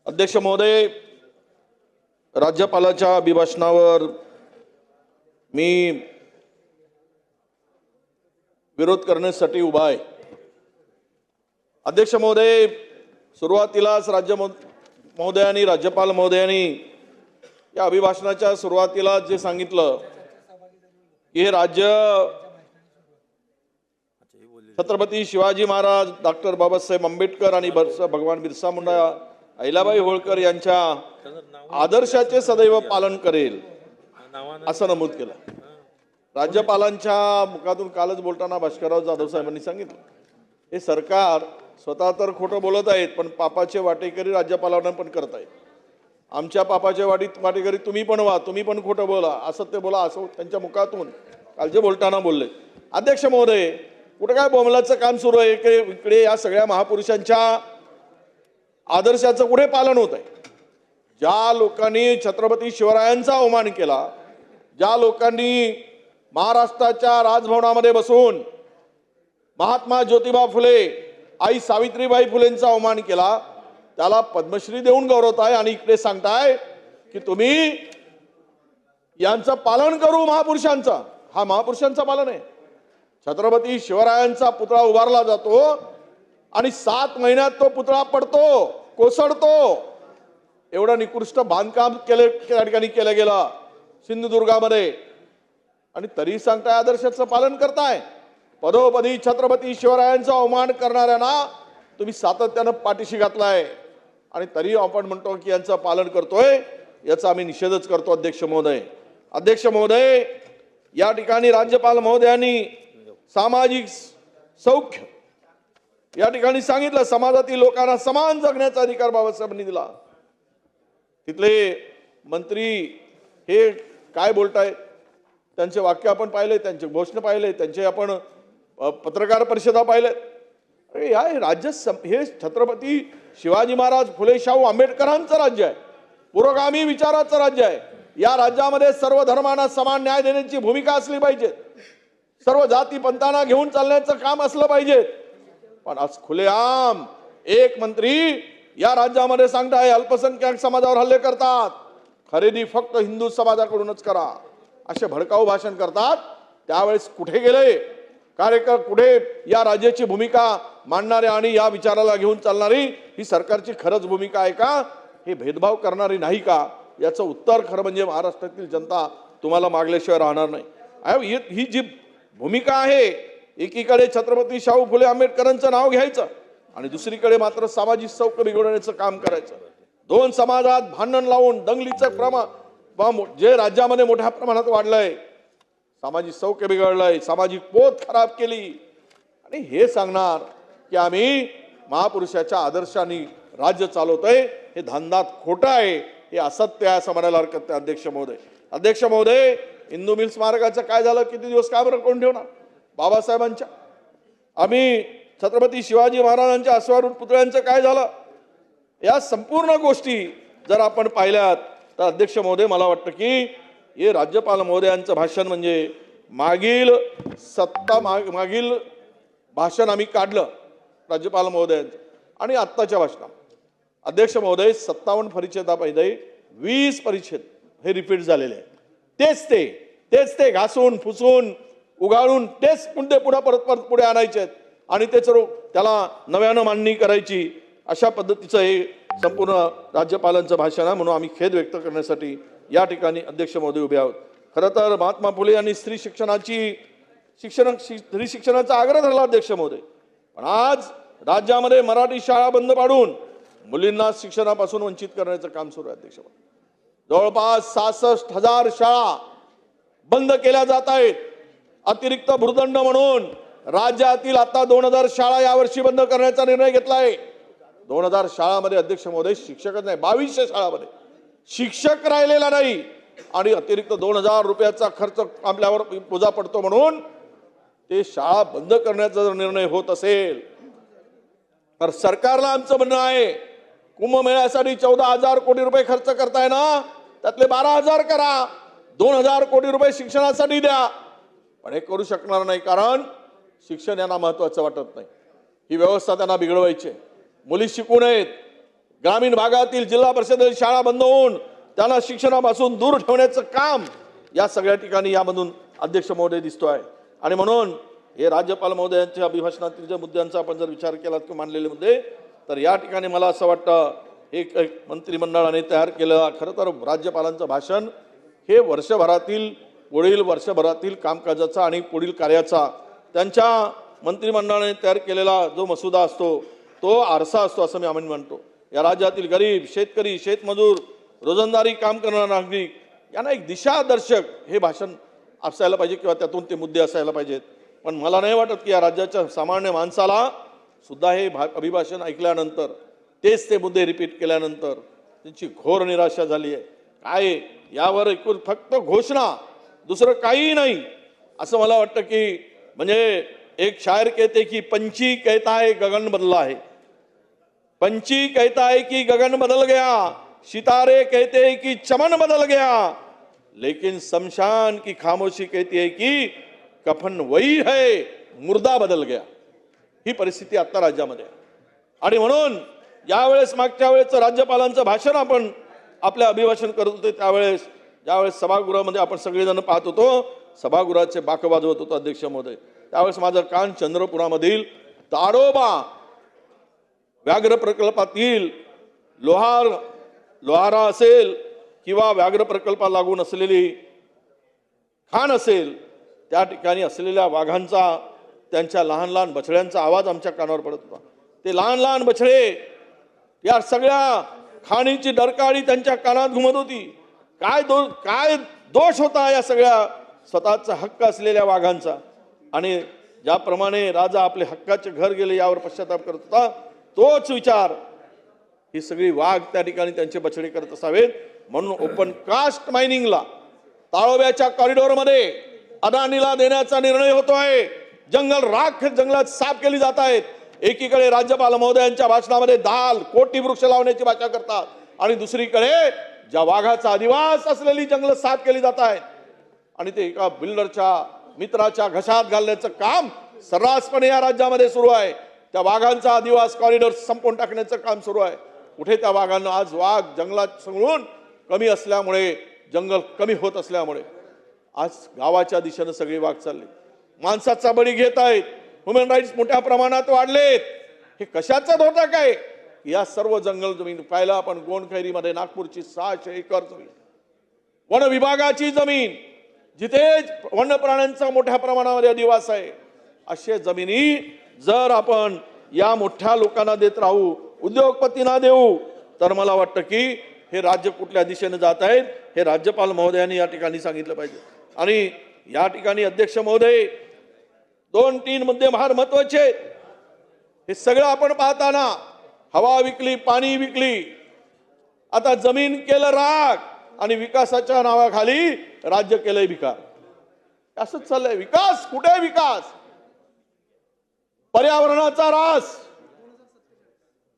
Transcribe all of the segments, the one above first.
अध्यक्ष महोदय, राज्यपालाच्या अभिभाषणावर मी विरोध करण्यासाठी उभा आहे। अध्यक्ष महोदय, सुरुवातीलाच महोदयांनी राज्यपाल महोदयांनी या अभिभाषणाच्या सुरुवातीला जे सांगितलं की हे राज्य छत्रपती शिवाजी महाराज, डॉक्टर बाबासाहेब आंबेडकर आणि भगवान बिरसा मुंडा, अहिल्याबाई होळकर यांच्या आदर्शाचे सदैव पालन करेल असं नमूद केलं। राज्यपालांच्या मुखातून कालच बोलताना भास्करराव जाधव साहेबांनी सांगितलं हे सरकार स्वतः तर खोटं बोलत आहेत, पण पापाचे वाटेकरी राज्यपालांना पण करत आहेत। आमच्या पापाच्या वाटेकरी तुम्ही पण व्हा, तुम्ही पण खोटं बोला, असत्य बोला, असं त्यांच्या मुखातून कालचे बोलताना बोलले। अध्यक्ष महोदय, कुठे काय बोंबलाचं काम सुरू आहे? इकडे या सगळ्या महापुरुषांच्या आदर्शाचं कुठे पालन होत आहे? ज्या लोकांनी छत्रपती शिवरायांचा अवमान केला, ज्या लोकांनी महाराष्ट्राच्या राजभवनामध्ये बसून महात्मा ज्योतिबा फुले, आई सावित्रीबाई फुलेंचा अवमान केला, त्याला पद्मश्री देऊन गौरवताय आणि इकडे सांगताय की तुम्ही यांचं पालन करू महापुरुषांचा। हा महापुरुषांचा पालन आहे। छत्रपती शिवरायांचा पुतळा उभारला जातो आणि 7 महिन्यात तो पुतळा पडतो, कोसळतो। एवढं निकृष्ट बांधकाम त्या ठिकाणी केलं गेलं सिंधुदुर्गामध्ये, आणि तरी सांगताय आदर्शाचं पालन करताय। पदोपदी छत्रपती शिवरायांचा अवमान करणाऱ्यांना तुम्ही सातत्यानं पाठीशी घातलाय आणि तरी आपण म्हणतो की यांचं पालन करतोय, याचा आम्ही निषेधच करतो। अध्यक्ष महोदय, अध्यक्ष महोदय, या ठिकाणी राज्यपाल महोदयांनी सामाजिक सौख्य या ठिकाणी सांगितलं, समाजातील लोकांना समान जगण्याचा अधिकार बाबासाहेबांनी दिला। तिथले मंत्री हे काय बोलतायत, त्यांचे वाक्य आपण पाहिले, त्यांचे घोषणा पाहिले, त्यांचे आपण पत्रकार परिषदा पाहिलेत। अरे या राज्य हे छत्रपती शिवाजी महाराज, फुले शाहू आंबेडकरांचं राज्य आहे, पुरोगामी विचाराचं राज्य आहे। या राज्यामध्ये सर्व धर्मांना समान न्याय देण्याची भूमिका असली पाहिजे, सर्व जाती पंथांना घेऊन चालण्याचं काम असलं पाहिजे। पण आज खुलेआम एक मंत्री या राज्यामध्ये सांगताय अल्पसंख्याक समाजावर हल्ले करतात, खरेदी फक्त हिंदू समाजाकडूनच करा, असे भडकाऊ भाषण करतात। त्यावेळेस कुठे गेले कार्यकर, कुठे या राज्याची भूमिका मांडणारे आणि या विचाराला घेऊन चालणारी ही सरकारची खरंच भूमिका आहे का? हे भेदभाव करणारी नाही का? याचं उत्तर खरं म्हणजे महाराष्ट्रातील जनता तुम्हाला मागल्याशिवाय राहणार नाही। ही जी भूमिका आहे, एकीकडे छत्रपती शाहू फुले आंबेडकरांचं नाव घ्यायचं आणि दुसरीकडे मात्र सामाजिक सौख्य बिघडवण्याचं काम करायचं। दोन समाजात भांडण लावून दंगलीचं प्रमाण जे राज्यामध्ये मोठ्या प्रमाणात वाढलंय, सामाजिक सौख्य बिघडलंय, सामाजिक पोत खराब केली, आणि हे सांगणार की आम्ही महापुरुषाच्या आदर्शाने राज्य चालवतोय, हे धांदात खोटं आहे, हे असत्य आहे असं म्हणायला हरकत नाही। अध्यक्ष महोदय, अध्यक्ष महोदय, हिंदू मिल स्मारकाचं काय झालं? किती दिवस का बरं कोण ठेवणार? बाबासाहेबांच्या, आम्ही छत्रपती शिवाजी महाराजांच्या अश्वारूढ पुतळ्यांचं काय झालं? या संपूर्ण गोष्टी जर आपण पाहिल्यात तर अध्यक्ष महोदय, मला वाटतं की हे राज्यपाल महोदयांचं भाषण म्हणजे मागील भाषण आम्ही काढलं राज्यपाल महोदयांचं आणि आत्ताच्या भाषणात अध्यक्ष महोदय 57 परिच्छेदापैकी 20 परिच्छेद हे रिपीट झालेले आहेत। तेच ते घासून फुसून उगाळून तेच पुढे परत पुढे आणायचे आणि त्याला नव्यानं मांडणी करायची, अशा पद्धतीचं हे संपूर्ण राज्यपालांचं भाषण आहे। म्हणून आम्ही खेद व्यक्त करण्यासाठी या ठिकाणी अध्यक्ष महोदय उभे आहोत। खरं तर महात्मा फुले यांनी स्त्री शिक्षणाचा आग्रह धरला अध्यक्ष महोदय, पण आज राज्यामध्ये मराठी शाळा बंद पाडून मुलींना शिक्षणापासून वंचित करण्याचं काम सुरू आहे। अध्यक्ष महोदय, जवळपास 66,000 शाळा बंद केल्या जात आहेत। अतिरिक्त भूर्दंड म्हणून राज्यातील आता 2000 शाळा यावर्षी बंद करण्याचा निर्णय घेतला आहे। 2000 शाळामध्ये अध्यक्ष महोदय शिक्षकच नाही, 2200 शाळामध्ये शिक्षक राहिलेला नाही, आणि अतिरिक्त 2000 रुपयाचा खर्च आपल्यावर बोजा पडतो म्हणून ते शाळा बंद करण्याचा जर निर्णय होत असेल तर सरकारला आमचं म्हणणं आहे, कुंभमेळ्यासाठी 14,000 कोटी रुपये खर्च करताय ना, त्यातले 12,000 करा, 2,000 कोटी रुपये शिक्षणासाठी द्या। पण हे करू शकणार नाही, कारण शिक्षण यांना महत्त्वाचं वाटत नाही, ही व्यवस्था त्यांना बिघडवायची। मुली शिकू नयेत, ग्रामीण भागातील जिल्हा परिषद शाळा बंद होऊन त्यांना शिक्षणापासून दूर ठेवण्याचं काम या सगळ्या ठिकाणी यामधून अध्यक्ष महोदय दिसतोय. आणि म्हणून हे राज्यपाल महोदयांच्या अभिभाषणातील ज्या मुद्द्यांचा आपण जर विचार केला किंवा मांडलेले मुद्दे, तर या ठिकाणी मला असं वाटतं एक मंत्रिमंडळाने तयार केलेलं खरं तर राज्यपालांचं भाषण हे वर्षभरातील पुढील वर्षभरातील कामकाजाचा आणि पुढील कार्याचा त्यांच्या मंत्रिमंडळाने तयार केलेला जो मसुदा असतो तो आरसा असतो असं मी आम्ही म्हणतो. या राज्यातील गरीब, शेतकरी, शेतमजूर, रोजंदारी काम करणारा नागरिक यांना एक दिशादर्शक हे भाषण असायला पाहिजे किंवा त्यातून ते मुद्दे असायला पाहिजेत. पण मला नाही वाटत की या राज्याच्या सामान्य माणसाला सुद्धा हे अभिभाषण ऐकल्यानंतर तेच ते मुद्दे रिपीट केल्यानंतर त्यांची घोर निराशा झाली आहे. काय यावर एकूण फक्त घोषणा, दुसरं काही नाही असं मला वाटतं. की म्हणजे एक शायर कहते कि पंछी कहता है गगन बदला है, पंछी कहता है कि गगन बदल गया, सितारे कहते हैं कि चमन बदल गया, लेकिन शमशान की खामोशी कहती है कि कफन वही है, मुर्दा बदल गया. ही परिस्थिती आता राज्यामध्ये आहे. आणि म्हणून यावेळेस मागच्या वेळेचं राज्यपालांचं भाषण आपण आपल्या अभिभाषण करत होते त्यावेळेस ज्यावेळेस सभागृहामध्ये आपण सगळेजण पाहत होतो, सभागृहाचे बाक वाजवत होतो अध्यक्ष महोदय, त्यावेळेस माझं कान चंद्रपुरामधील ताडोबा व्याघ्र प्रकल्पातील लोहारा असेल किंवा व्याघ्र प्रकल्पाला लागून असलेली खाण असेल त्या ठिकाणी असलेल्या वाघांचा, त्यांच्या लहान लहान बछड्यांचा आवाज आमच्या कानावर पडत होता. ते लहान लहान बछडे या सगळ्या खाणीची डरकाळी त्यांच्या कानात घुमत होती. काय दोष होता या सगळ्या स्वतःचा हक्क असलेल्या वाघांचा. आणि ज्याप्रमाणे राजा आपले हक्काचे घर गेले यावर पश्चाताप करत होता, तोच विचार ही सगळी वाघ त्या ठिकाणी त्यांचे बछडे करत असावेत. म्हणून ओपन कास्ट मायनिंगला ताळोब्याच्या कॉरिडॉरमध्ये अदानीला देण्याचा निर्णय होतोय. जंगल राख जंगलात साफ केली जात आहेत. एकीकडे राज्यपाल महोदयांच्या भाषणामध्ये 10 कोटी वृक्ष लावण्याची भाषा करतात आणि दुसरीकडे ज्या वाघाचा अधिवास असलेली जंगल साफ केली जात आहेत आणि ते एका बिल्डरच्या मित्राच्या घशात घालण्याचं काम सर्रासपणे या राज्यामध्ये सुरू आहे. त्या वाघांचा अधिवास कॉरिडॉर संपवून टाकण्याचं काम सुरू आहे. कुठे त्या वाघांना आज वाघ जंगलात सगळून कमी असल्यामुळे, जंगल कमी होत असल्यामुळे आज गावाच्या दिशेनं सगळे वाघ चालले, माणसाचा बळी घेत आहेत, ह्युमन राईट्स मोठ्या प्रमाणात वाढलेत. हे कशाचा धोका काय? या सर्व जंगल जमीन पाहिलं आपण गोंडखैरीमध्ये नागपूरची 600 एकर जमीन, वन विभागाची जमीन जिथे वन्य प्राण्यांचा मोठ्या प्रमाणामध्ये अधिवास आहे, अशा जमिनी जर आपण या मोठ्या लोकांना देत राहू, उद्योगपतींना देऊ, तर मला वाटतं की हे राज्य कुठल्या दिशेने जात आहेत हे राज्यपाल महोदयांनी या ठिकाणी सांगितलं पाहिजे. आणि या ठिकाणी अध्यक्ष महोदय 2-3 मुद्दे फार महत्वाचे आहेत. हे सगळं आपण पाहताना हवा विकली, पाणी विकली, आता जमीन केलं राख आणि विकासाच्या नावाखाली राज्य केलंय भिकार. असंच चाललंय. विकास कुठे? विकास पर्यावरणाचा रास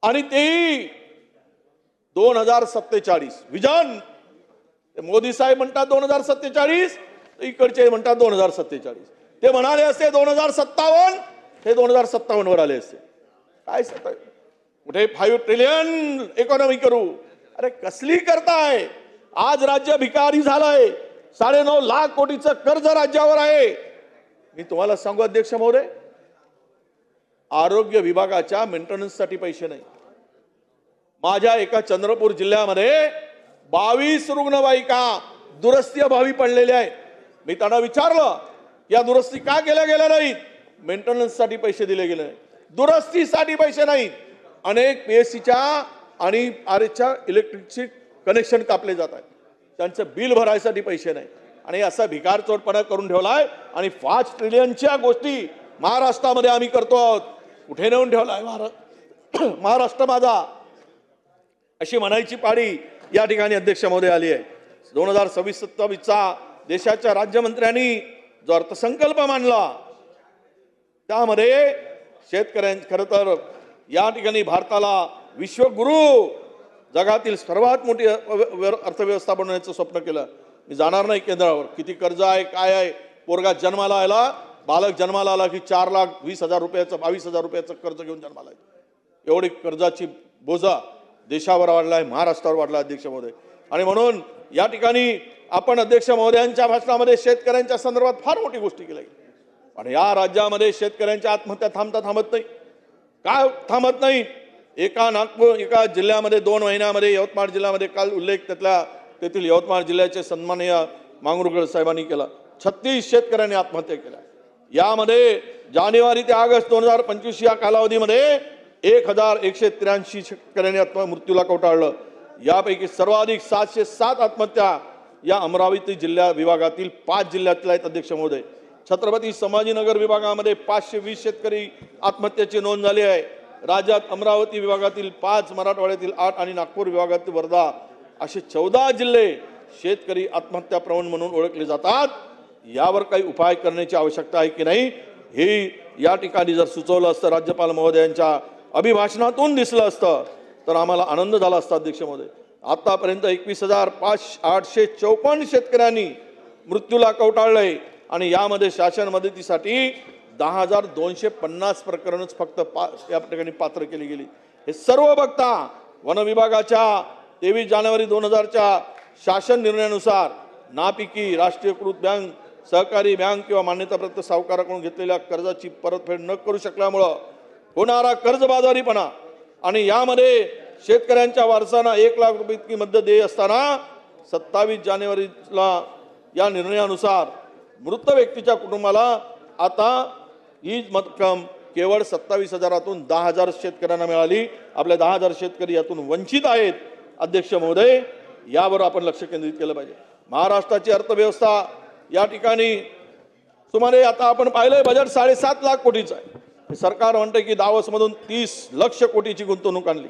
आणि तेही 2047 विजन. मोदी साहेब म्हणतात 2047, इकडचे म्हणतात 2047. ते म्हणाले असते 2057, हे 2057 वर आले असते. काय कुठे 5 ट्रिलियन इकॉनॉमी करू? अरे कसली करताय? आज राज्य भिकारी झालंय. 9.5 लाख कोटीचं कर्ज राज्यावर आहे. मी तुम्हाला सांगू अध्यक्ष महोदय, आरोग्य विभागाच्या मेंटेनन्ससाठी पैसे नाही. माझ्या एका चंद्रपूर जिल्ह्यामध्ये 22 रुग्णवाहिका दुरुस्ती अभावी पडलेल्या आहेत. मी त्यांना विचारलं या दुरुस्ती का केल्या गेल्या नाहीत? मेंटेनन्ससाठी पैसे दिले गेले नाही, दुरुस्तीसाठी पैसे नाहीत. अनेक पीएससीच्या आणि आरएसच्या इलेक्ट्रिकचे कनेक्शन कापले जात आहेत, त्यांचं बिल भरायसाठी पैसे नाही. आणि असा भिकार चोटपणा करून ठेवलाय. आणि 5 ट्रिलियनच्या गोष्टी महाराष्ट्रामध्ये आम्ही करतो आहोत. कुठे नेऊन ठेवलाय महाराष्ट्र माझा, अशी म्हणायची पाळी या ठिकाणी अध्यक्ष महोदय आली आहे. 2026-27चा देशाच्या राज्यमंत्र्यांनी जो अर्थसंकल्प मांडला त्यामध्ये शेतकऱ्यांची खरं तर या ठिकाणी भारताला विश्वगुरु, जगातील सर्वात मोठी अर्थव्यवस्था बनवण्याचं स्वप्न केलं. मी जाणार नाही केंद्रावर, किती कर्ज आहे काय आहे. पोरगा जन्माला आला, बालक जन्माला आला की 4,20,000 रुपयाचं 22,000 रुपयाचं कर्ज घेऊन जन्माला आहे. एवढी कर्जाची बोजा देशावर वाढला आहे, महाराष्ट्रावर वाढला अध्यक्ष महोदय. आणि म्हणून या ठिकाणी आपण अध्यक्ष महोदयांच्या भाषणामध्ये शेतकऱ्यांच्या संदर्भात फार मोठी गोष्टी केल्या. आणि या राज्यामध्ये शेतकऱ्यांच्या आत्महत्या थांबत नाही. काय थांबत नाही? एका जिल्ह्यामध्ये 2 महिन्यामध्ये यवतमाळ जिल्ह्यामध्ये काल उल्लेख तेथील यवतमाळ जिल्ह्याचे सन्माननीय मांगरुळकर साहेबांनी केला. 36 शेतकऱ्यांनी आत्महत्या केल्या. यामध्ये जानेवारी ते ऑगस्ट 2025 या कालावधीमध्ये 1183 शेतकऱ्यांनी मृत्यूला कवटाळलं. यापैकी सर्वाधिक 707 आत्महत्या या अमरावती जिल्हा विभागातील 5 जिल्ह्यातील आहेत अध्यक्ष महोदय. छत्रपती संभाजीनगर विभागामध्ये 520 शेतकरी आत्महत्येची नोंद झाली आहे. राज्यात अमरावती विभागातील 5, मराठवाड्यातील 8 आणि नागपूर विभागातील वर्धा असे 14 जिल्हे शेतकरी आत्महत्या प्रवण म्हणून ओळखले जातात. यावर काही उपाय करण्याची आवश्यकता आहे की नाही हे या ठिकाणी जर सुचवलं असतं, राज्यपाल महोदयांच्या अभिभाषणातून दिसलं असतं तर आम्हाला आनंद झाला असता अध्यक्ष महोदय. आतापर्यंत 21,854 शेतकऱ्यांनी मृत्यूला कवटाळलंय आणि यामध्ये शासन मदतीसाठी 10,250 प्रकरणच फक्त या ठिकाणी पात्र केली गेली. हे सर्व बघता वन विभागाच्या 23 जानेवारी 2000च्या शासन निर्णयानुसार नापिकी, राष्ट्रीयकृत बँक, सहकारी बँक किंवा मान्यताप्राप्त सावकाराकडून घेतलेल्या कर्जाची परतफेड न करू शकल्यामुळं होणारा कर्जबाजारीपणा आणि यामध्ये शेतकऱ्यांच्या वारसांना 1 लाख रुपये इतकी मदत देय असताना 27 जानेवारीला या निर्णयानुसार मृत व्यक्तीच्या कुटुंबाला आता ही रक्कम केवळ 27,000तून 10,000 शेतकऱ्यांना मिळाली. आपले 10,000 शेतकरी यातून वंचित आहेत अध्यक्ष महोदय. यावर आपण लक्ष केंद्रित केलं पाहिजे. महाराष्ट्राची अर्थव्यवस्था या ठिकाणी सुमारे आता आपण पाहिलंय बजेट 7.5 लाख कोटीचं आहे. सरकार म्हणते की दावोसमधून 30 लक्ष कोटीची गुंतवणूक आणली.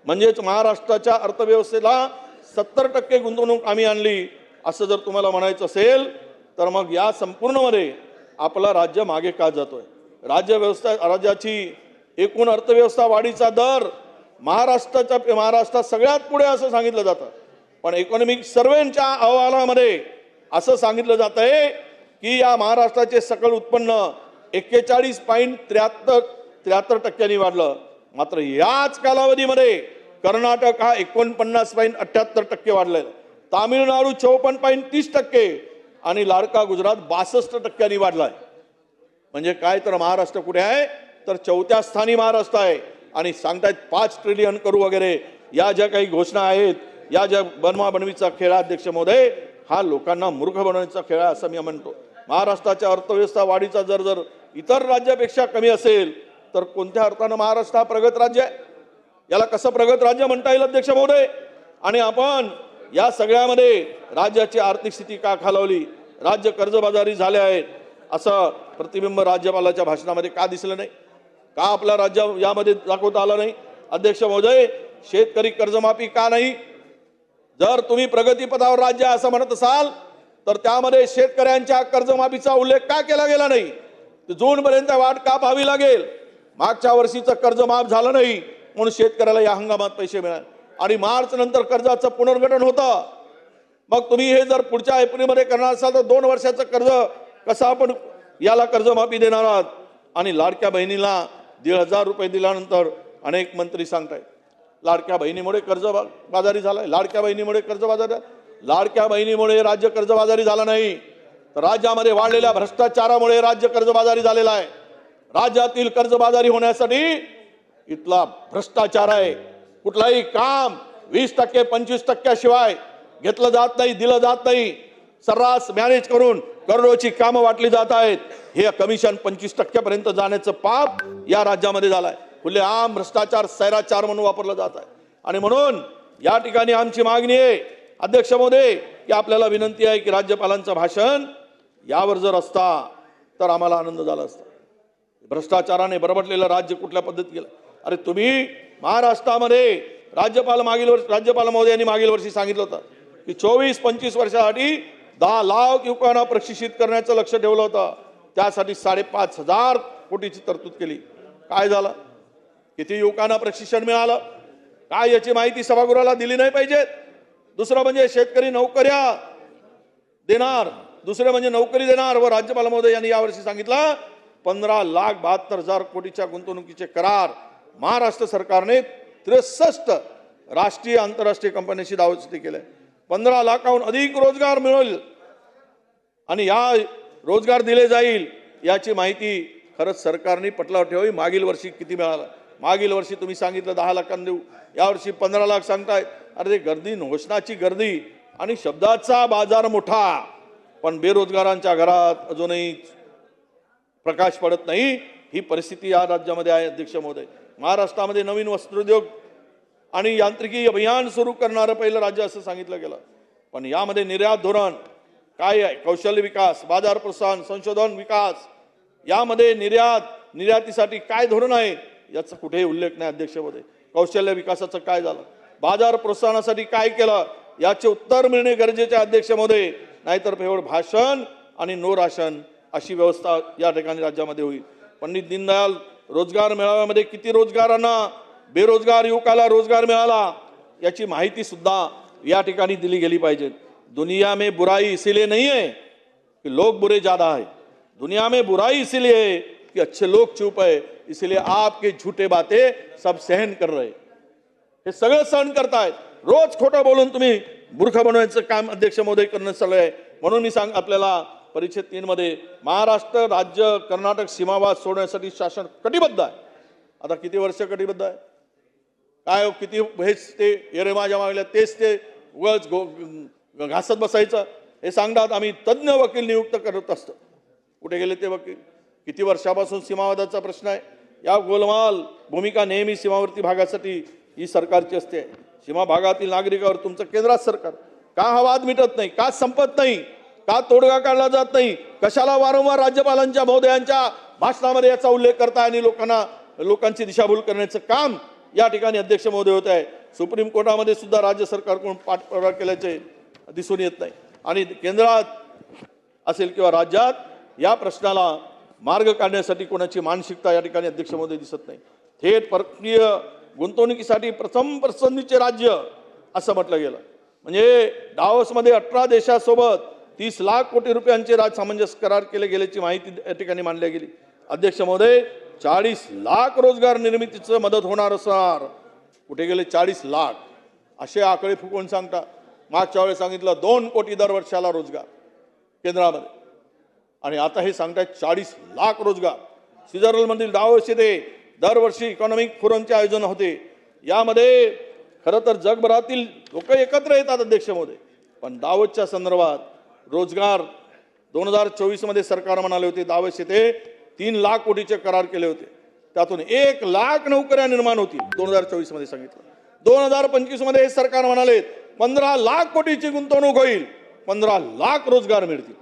म्हणजेच महाराष्ट्राच्या अर्थव्यवस्थेला 70% गुंतवणूक आम्ही आणली असं जर तुम्हाला म्हणायचं असेल तर मग या संपूर्णमध्ये आपला राज्य मागे का जातोय? राज्याची एकूण अर्थव्यवस्था वाढीचा दर महाराष्ट्रात सगळ्यात पुढे असं सांगितलं जातं. पण इकॉनॉमिक सर्व्हेच्या अहवालामध्ये असं सांगितलं जात आहे की या महाराष्ट्राचे सकल उत्पन्न 41.73% वाढलं. मात्र याच कालावधीमध्ये कर्नाटक हा 49.78% वाढलेला, तामिळनाडू 54.30% आणि लाडका गुजरात 62% वाढलाय. म्हणजे काय तर महाराष्ट्र कुठे आहे तर 4थ्या स्थानी महाराष्ट्र आहे. आणि सांगतायत 5 ट्रिलियन करू वगैरे. या ज्या काही घोषणा आहेत, या ज्या बनवाबनवीचा खेळ अध्यक्ष महोदय, हा लोकांना मूर्ख बनवण्याचा खेळ असं मी म्हणतो. महाराष्ट्राच्या अर्थव्यवस्था वाढीचा जर इतर राज्यापेक्षा कमी असेल तर कोणत्या अर्थानं महाराष्ट्र हा प्रगत राज्य आहे? याला कसं प्रगत राज्य म्हणता येईल अध्यक्ष महोदय? आणि आपण या सगळ्यामध्ये राज्याची आर्थिक स्थिती का खालावली, राज्य कर्जबाजारी झाले आहेत असं प्रतिबिंब राज्यपालाच्या भाषणामध्ये का दिसलं नाही? का आपला राज्य यामध्ये दाखवता आलं नाही? अध्यक्ष महोदय, शेतकरी कर्जमाफी का नाही? जर तुम्ही प्रगतीपथावर राज्य असं म्हणत असाल तर त्यामध्ये शेतकऱ्यांच्या कर्जमाफीचा उल्लेख का केला गेला नाही? जूनपर्यंत वाट का पाहावी लागेल? मागच्या वर्षीचं कर्ज माफ झालं नाही म्हणून शेतकऱ्याला या हंगामात पैसे मिळाले आणि मार्च नंतर कर्जाचं पुनर्गठन होतं. मग तुम्ही हे जर पुढच्या एप्रिलमध्ये करणार असाल तर 2 वर्षाचं कर्ज कसं आपण याला कर्जमाफी देणार आहात? आणि लाडक्या बहिणीला 1,500 रुपये दिल्यानंतर अनेक मंत्री सांगतायत लाडक्या बहिणीमुळे कर्जबाजारी झालाय. लाडक्या बहिणीमुळे कर्जबाजारी, लाडक्या बहिणीमुळे राज्य कर्जबाजारी झालं नाही तर राज्यामध्ये वाढलेल्या भ्रष्टाचारामुळे राज्य कर्जबाजारी झालेला आहे. राज्यातील कर्जबाजारी होण्यासाठी इथला भ्रष्टाचार आहे. कुठलाही काम 20% 25% शिवाय घेतलं जात नाही, दिलं जात नाही. सर्रास मॅनेज करून करोडोची कामं वाटली जात आहेत. हे कमिशन 25% पर्यंत जाण्याचं पाप या राज्यामध्ये झालंय. खुलेआम भ्रष्टाचार, सैराचार म्हणून वापरला जात आहे. आणि म्हणून या ठिकाणी आमची मागणी आहे अध्यक्ष महोदय की आपल्याला विनंती आहे की राज्यपालांचं भाषण यावर जर असता तर आम्हाला आनंद झाला असता. भ्रष्टाचाराने बरबटलेलं राज्य कुठल्या पद्धतीत गेलं? अरे तुम्ही महाराष्ट्रामध्ये राज्यपाल महोदयांनी मागील वर्षी सांगितलं होतं की 24-25 वर्षासाठी 10 लाख युवकांना प्रशिक्षित करण्याचं लक्ष ठेवलं होतं. त्यासाठी 5,500 कोटीची तरतूद केली. काय झालं? किती युवकांना प्रशिक्षण मिळालं काय याची माहिती सभागृहाला दिली नाही पाहिजे? दुसरं म्हणजे शेतकरी नोकऱ्या देणार, दुसरं म्हणजे नोकरी देणार. व राज्यपाल महोदय यांनी यावर्षी सांगितलं 15,72,000 कोटीच्या गुंतवणुकीचे करार महाराष्ट्र सरकारने 63 राष्ट्रीय आंतरराष्ट्रीय कंपन्यांशी दावोचती केल्या. 15 लाखाहून अधिक रोजगार मिळेल आणि या रोजगार दिले जाईल याची माहिती खरंच सरकारने पटलावर ठेवावी. मागील वर्षी किती मिळाला? मागील वर्षी तुम्ही सांगितलं 10 लाखांना देऊ, यावर्षी 15 लाख सांगताय. अरे ते गर्दी, घोषणाची गर्दी आणि शब्दाचा बाजार मोठा, पण बेरोजगारांच्या घरात अजूनही प्रकाश पडत नाही. ही परिस्थिती या राज्यामध्ये आहे. अध्यक्ष महोदय, महाराष्ट्रामध्ये नवीन वस्त्रोद्योग आणि यांत्रिकी अभियान सुरू करणारं पहिलं राज्य असं सांगितलं गेलं, पण यामध्ये निर्यात धोरण काय आहे? कौशल्य विकास, बाजार प्रोत्साहन, संशोधन विकास, यामध्ये निर्यातीसाठी काय धोरण आहे याचा कुठेही उल्लेख नाही. अध्यक्ष महोदय, कौशल्य विकासाचं काय झालं? बाजार प्रोत्साहनासाठी काय केलं याचे उत्तर मिळणे गरजेचे आहे. अध्यक्ष महोदय, नाहीतर केवळ भाषण आणि नो राशन अशी व्यवस्था या ठिकाणी राज्यामध्ये होईल. पंडित दीनदयाल रोजगार मेळाव्यामध्ये किती रोजगारांना, बेरोजगार युवकाला रोजगार मिळाला याची माहिती सुद्धा या ठिकाणी दिली गेली पाहिजे. दुनिया में बुराई इसीलिए नहीं है कि लोग बुरे ज्यादा है, दुनिया में बुराई इसीलिए है कि अच्छे लोग चुप है, इसलिए आपके झूठे बातें सब सहन कर रहे. हे सगळं सहन करतायत. रोज खोटं बोलून तुम्ही मूर्ख बनवायचं काम अध्यक्ष महोदय करणं चालू आहे. म्हणून मी आपल्याला परिच्छेद 3 मध्ये महाराष्ट्र राज्य कर्नाटक सीमावाद सोडण्यासाठी शासन कटिबद्ध आहे. आता किती वर्ष कटिबद्ध आहे? काय किती हेच ते एरेमाच्या मागल्या तेच ते उगाच घासत बसायचं. हे सांगतात आम्ही तज्ज्ञ वकील नियुक्त करत असतो. कुठे गेले ते वकील? किती वर्षापासून सीमावादाचा प्रश्न आहे. या गोलमाल भूमिका नेहमी सीमावर्ती भागासाठी ही सरकारची असते. सीमा भागातील नागरिकांवर तुमचं केंद्रात सरकार का हा वाद मिटत नाही? का संपत नाही? का तोडगा काढला जात नाही? कशाला वारंवार राज्यपालांच्या महोदयांच्या भाषणामध्ये याचा उल्लेख करताय आणि लोकांची दिशाभूल करण्याचं काम या ठिकाणी अध्यक्ष महोदय होत आहे. सुप्रीम कोर्टामध्ये सुद्धा राज्य सरकारकडून पाठपुरावा केल्याचे दिसून येत नाही आणि केंद्रात असेल किंवा राज्यात या प्रश्नाला मार्ग काढण्यासाठी कोणाची मानसिकता या ठिकाणी अध्यक्ष महोदय दिसत नाही. थेट परकीय गुंतवणुकीसाठी प्रथम पसंतीचे राज्य असं म्हटलं गेलं. म्हणजे डावोसमध्ये 18 देशांसोबत 30 लाख कोटी रुपयांचे सामंजस्य करार केले गेल्याची माहिती या ठिकाणी मांडली गेली. अध्यक्ष महोदय, 40 लाख रोजगार निर्मितीचं मदत होणार असणार. कुठे गेले 40 लाख? असे आकडे फुकवून सांगता. मागच्या वेळेस सांगितलं 2 कोटी दर वर्षाला रोजगार केंद्रामध्ये, आणि आता हे सांगतायत 40 लाख रोजगार. स्वित्झर्लंडमधील डावोस येथे दरवर्षी इकॉनॉमिक फोरमचे आयोजन होते. यामध्ये खरं तर जगभरातील लोक एकत्र येतात अध्यक्ष महोदय, पण दावोसच्या संदर्भात रोजगार 2024 मध्ये सरकार म्हणाले होते दावोस येथे 3 लाख कोटीचे करार केले होते. त्यातून 1 लाख नोकऱ्या निर्माण होतील 2024 मध्ये सांगितलं. 2025 मध्ये हे सरकार म्हणाले 15 लाख कोटीची गुंतवणूक होईल, 15 लाख रोजगार मिळतील.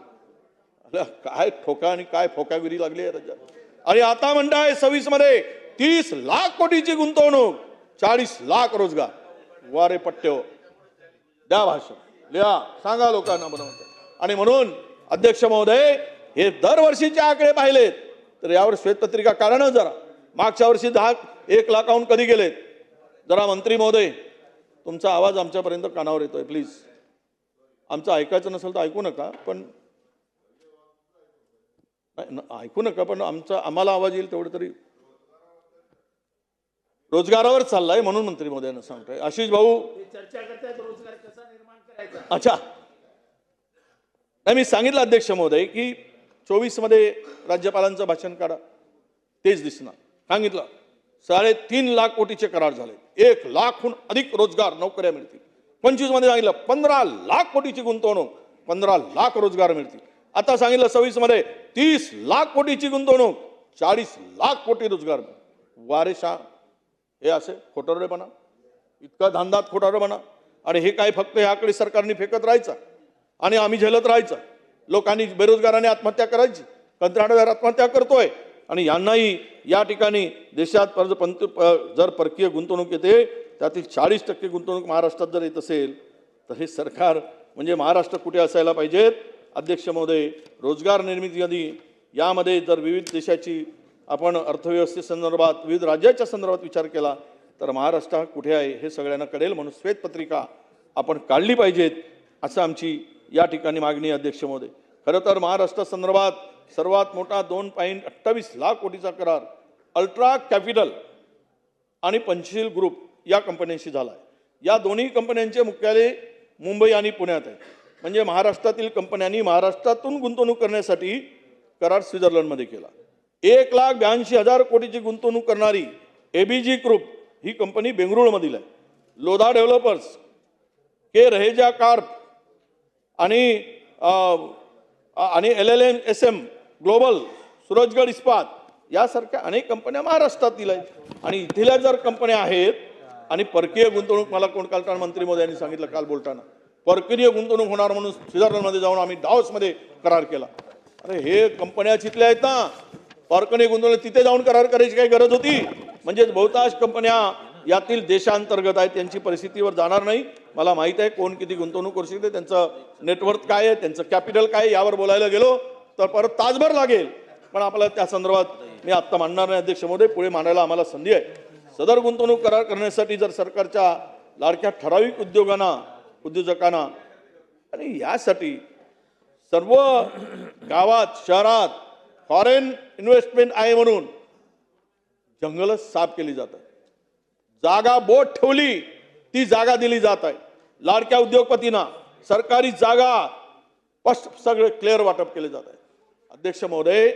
काय ठोका आणि काय फोकागिरी लागली आहे राज्यात. आणि आता म्हणताय 26 मध्ये 30 लाख कोटीची गुंतवणूक, 40 लाख रोजगार. वारे पट्टे हो, द्या भाषण, लिहा, सांगा लोकांना बनवत. आणि म्हणून अध्यक्ष महोदय, हे दरवर्षीचे आकडे पाहिलेत तर यावर श्वेतपत्रिका काढा ना जरा. मागच्या वर्षी 1 लाखाहून कधी गेलेत? जरा मंत्री महोदय, तुमचा आवाज आमच्यापर्यंत कानावर येतोय, प्लीज. आमचं ऐकायचं नसेल तर ऐकू नका, पण ऐकू नका, पण आम्हाला आवाज येईल तेवढं तरी. रोजगारावर चाललाय म्हणून मंत्री महोदयांना सांगतोय. आशिष भाऊ चर्चा करतायत रोजगार कसा निर्माण करायचा. अच्छा, नाही मी सांगितलं अध्यक्ष महोदय की 24 मध्ये राज्यपालांचं भाषण काढा, तेच दिसणार. सांगितलं 3.5 लाख कोटीचे करार झाले, 1 लाखहून अधिक रोजगार नोकऱ्या मिळतील. 25 मध्ये सांगितलं 15 लाख कोटीची गुंतवणूक, 15 लाख रोजगार मिळतील. आता सांगितलं 26 मध्ये 30 लाख कोटीची गुंतवणूक, 40 लाख कोटी रोजगार. वारे शाह, हे असे खोटारडेपणा, इतका धांदात खोटारडेपणा. आणि हे काय फक्त हे आकडे सरकारने फेकत राहायचा आणि आम्ही झेलत राहायचं. लोकांनी, बेरोजगारांनी आत्महत्या करायची, कंत्राटदार आत्महत्या करतोय, आणि यांनाही या ठिकाणी देशात जर परकीय गुंतवणूक येते त्यातील 40% गुंतवणूक महाराष्ट्रात जर येत असेल तर हे सरकार म्हणजे महाराष्ट्र कुठे असायला पाहिजेत. अध्यक्ष महोदय, रोजगार निर्मिती यादी यामध्ये जर विविध देशाची आपण अर्थव्यवस्थेसंदर्भात, विविध राज्याच्या संदर्भात विचार केला तर महाराष्ट्र कुठे आहे हे सगळ्यांना कळेल. म्हणून श्वेतपत्रिका आपण काढली पाहिजेत असं आमची या ठिकाणी मागणी. अध्यक्ष महोदय, खरं तर महाराष्ट्रासंदर्भात सर्वात मोठा 2.28 लाख कोटीचा करार अल्ट्रा कॅपिटल आणि पंचशील ग्रुप या कंपन्यांशी झाला आहे. या दोन्ही कंपन्यांचे मुख्यालय मुंबई आणि पुण्यात आहे. म्हणजे महाराष्ट्रातील कंपन्यांनी महाराष्ट्रातून गुंतवणूक करण्यासाठी करार स्वित्झर्लंडमध्ये केला. 1,82,000 कोटीची गुंतवणूक करणारी एबीजी ग्रुप ही कंपनी बेंगळुरूमधील आहे. लोधा डेव्हलपर्स, के रहेजा कार्प आणि LLM ग्लोबल, सूरजगड इस्पात यासारख्या अनेक कंपन्या महाराष्ट्रातील आहेत. आणि इथल्या जर कंपन्या आहेत आणि परकीय गुंतवणूक, मला कोण काल मंत्री मोदयांनी सांगितलं काल बोलताना, परकीय गुंतवणूक होणार म्हणून स्वित्झर्लंडमध्ये जाऊन आम्ही डावोसमध्ये करार केला. अरे हे कंपन्या तिथल्या आहेत ना, परकीय गुंतवणूक तिथे जाऊन करार करायची काही गरज होती? म्हणजेच बहुतांश कंपन्या यातील देशांतर्गत आहेत, त्यांची परिस्थितीवर जाणार नाही. मला माहित आहे कोण किती गुंतवणूक करू शकते, त्यांचं नेटवर्थ काय आहे, त्यांचं कॅपिटल काय आहे, यावर बोलायला गेलो तर परत तासभर लागेल. पण आपल्याला त्या संदर्भात मी आत्ता मांडणार नाही अध्यक्ष महोदय, पुढे मांडायला आम्हाला संधी आहे. सदर गुंतवणूक करार करण्यासाठी जर सरकारच्या लाडक्या ठराविक उद्योजकांना आणि यासाठी सर्व गावात शहरात फॉरेन इन्व्हेस्टमेंट आहे म्हणून जंगलच साफ केली जातात. जागा बोट ठेवली ती जागा दिली जात आहे. लाडक्या उद्योगपतींना सरकारी जागा स्पष्ट सगळे क्लिअर वाटप केले जात आहे. अध्यक्ष महोदय,